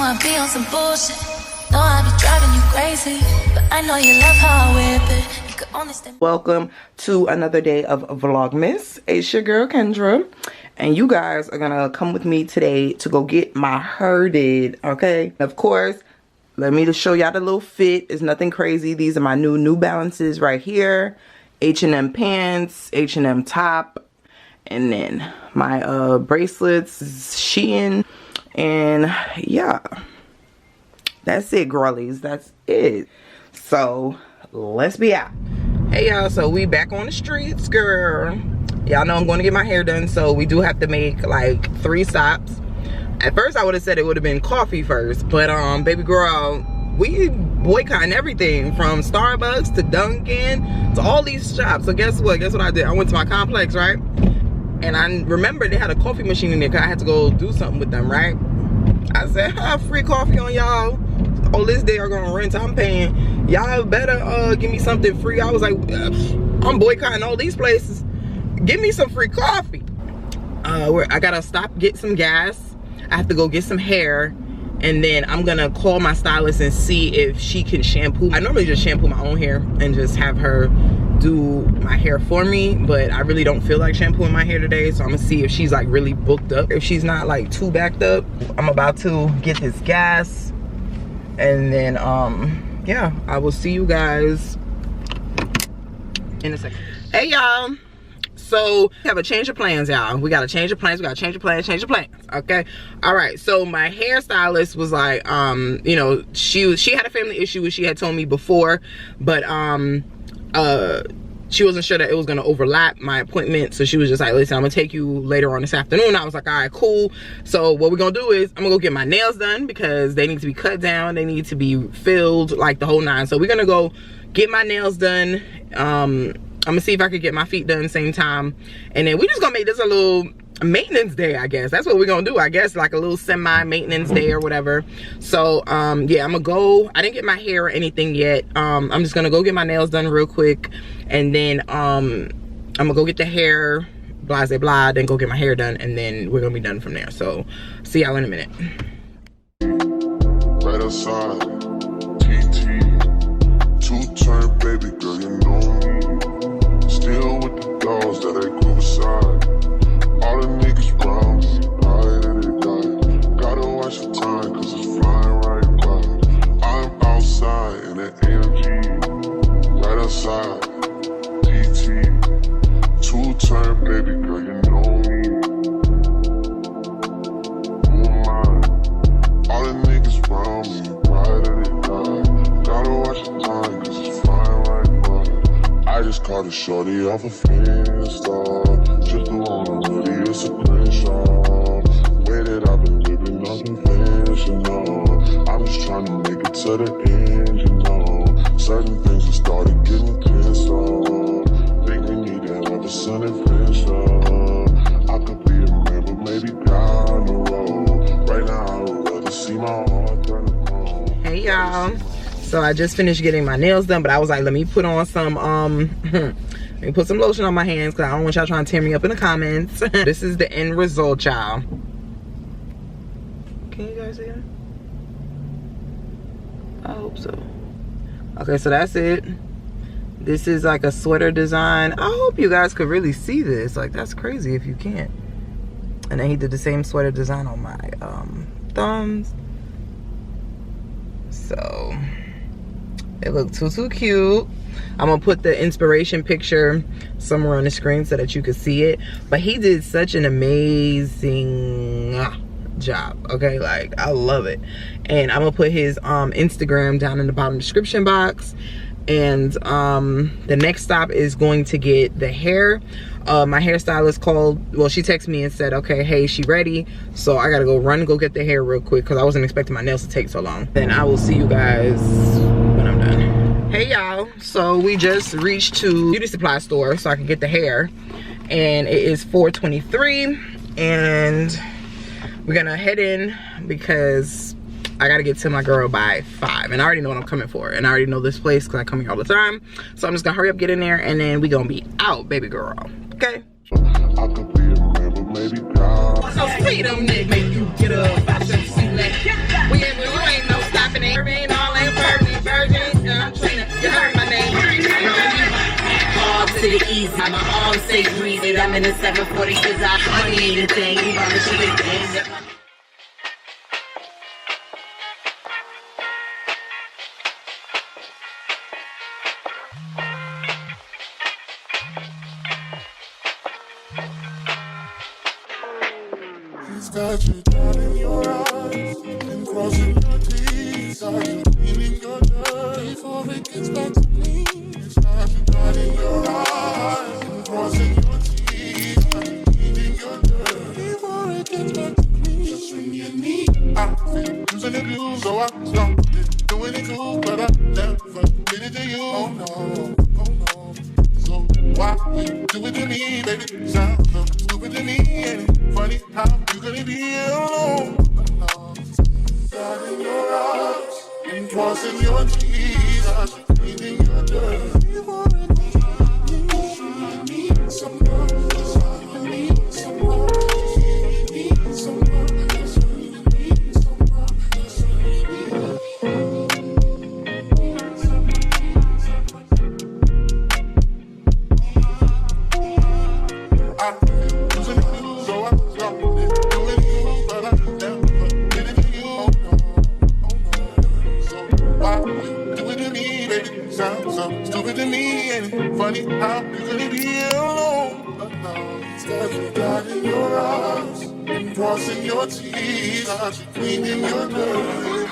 I be on some bullshit. Know I be driving you crazy, but I know you love how I whip it. You could only stand. Welcome to another day of Vlogmas. It's your girl Kendra, and you guys are gonna come with me today to go get my hair did. Okay, of course. Let me just show y'all the little fit. It's nothing crazy. These are my New Balances right here. H&M pants, H&M top, and then my bracelets, Shein, and yeah, that's it, girlies. That's it. So let's be out. Hey y'all, so we back on the streets, girl. Y'all know I'm going to get my hair done, so we do have to make like 3 stops. At first I would have said it would have been coffee first, but baby girl, we boycotting everything from Starbucks to Dunkin' to all these shops. So guess what I did? I went to my complex, right? And I remember they had a coffee machine in there because I had to go do something with them, right? I said, free coffee on y'all. Oh, this day are gonna rent, I'm paying. Y'all better give me something free. I was like, I'm boycotting all these places. Give me some free coffee. I gotta stop, get some gas. I have to go get some hair, and then I'm gonna call my stylist and see if she can shampoo. I normally just shampoo my own hair and just have her do my hair for me, but I really don't feel like shampooing my hair today, so I'm gonna see if she's like really booked up. If she's not like too backed up, I'm about to get this gas, and then yeah, I will see you guys in a second. Hey y'all, so we have a change of plans, y'all. We gotta change the plans. We gotta change the plans. Okay. All right. So my hairstylist was like, you know, she had a family issue, which she had told me before, but she wasn't sure that it was gonna overlap my appointment. So she was just like, listen, I'm gonna take you later on this afternoon. I was like, all right, cool. So what we're gonna do is I'm gonna go get my nails done because they need to be cut down. They need to be filled, like the whole 9. So we're gonna go get my nails done. I'm gonna see if I could get my feet done same time, and then we just gonna make this a little maintenance day, I guess. That's what we're gonna do, I guess, like a little semi-maintenance day or whatever. So yeah, I'm gonna go. I didn't get my hair or anything yet. I'm just gonna go get my nails done real quick, and then I'm gonna go get the hair, blah blah blah, then go get my hair done, and then we're gonna be done from there. So see y'all in a minute. Right outside, TT, 2-turn baby girl, you know me. Still with the dogs that I grew beside. All the niggas round me, right at it die. Gotta watch the time, cause it's flying right by. I'm outside in an AMG, right outside, TT, 2-turn baby girl, you know me. Who am I? All the niggas round me, right at it die. Gotta watch the time, cause it's flying right by. I just caught a shorty off a Finsta. Just the one on hoodie, it's a screenshot. The way that I've been living unconventional. I'm just trying to make it to the end, you know. Certain things have started getting pissed off. Think we need to have a sun adventure. I could be a man, but maybe down the road. Right now, I would rather see my heart turn to gold. Hey y'all. So I just finished getting my nails done, but I was like, let me put on some let me put some lotion on my hands because I don't want y'all trying to tear me up in the comments. This is the end result, y'all. Can you guys see it? I hope so. Okay, so that's it. This is like a sweater design. I hope you guys could really see this. Like, that's crazy if you can't. And then he did the same sweater design on my thumbs. So it looked too cute. I'm gonna put the inspiration picture somewhere on the screen so that you can see it. But he did such an amazing job. Okay, like I love it. And I'm gonna put his Instagram down in the bottom description box. And the next stop is going to get the hair. My hairstylist called, well, she texted me and said, okay, hey, she ready. So I gotta go get the hair real quick because I wasn't expecting my nails to take so long. Then I will see you guys when I'm done. Hey y'all, so we just reached to beauty supply store so I can get the hair, and it is 4:23, and we're gonna head in because I gotta get to my girl by 5, and I already know what I'm coming for, and I already know this place because I come here all the time. So I'm just gonna hurry up, get in there, and then we gonna be out, baby girl. Okay. I could be a man, but maybe God. So freedom, nigga, make you get up. I should see that. We ain't how my arms stay greasy. I'm in a 740 cause money ain't a thing. You promise you big things. He's got you down in your eyes and crossing your T's. Are you cleaning your dirt before it gets back to me? He's got you down in your eyes and crossing your T's. Are you cleaning your dirt before it gets back to me? Just when you need, I feel losing the glue, so I stopped it. Doing it cool, but I never did it to you. Oh no, oh no. So why you do it to me, baby? Sounds so stupid to me. Ain't it funny how you gonna be alone? Down in your arms and crossing your T's, I'm cleaning your dirt. You need some love, you need some love, you need some love, you need some love, I'm losing the clue, so I stopped it. Doing you, but I never did it to you. Oh no. So why you do it to me, baby? Sounds so stupid to me. Ain't it funny how you could be alone? But now it's got you down in your arms and crossing your T's. Are you cleaning your dirt?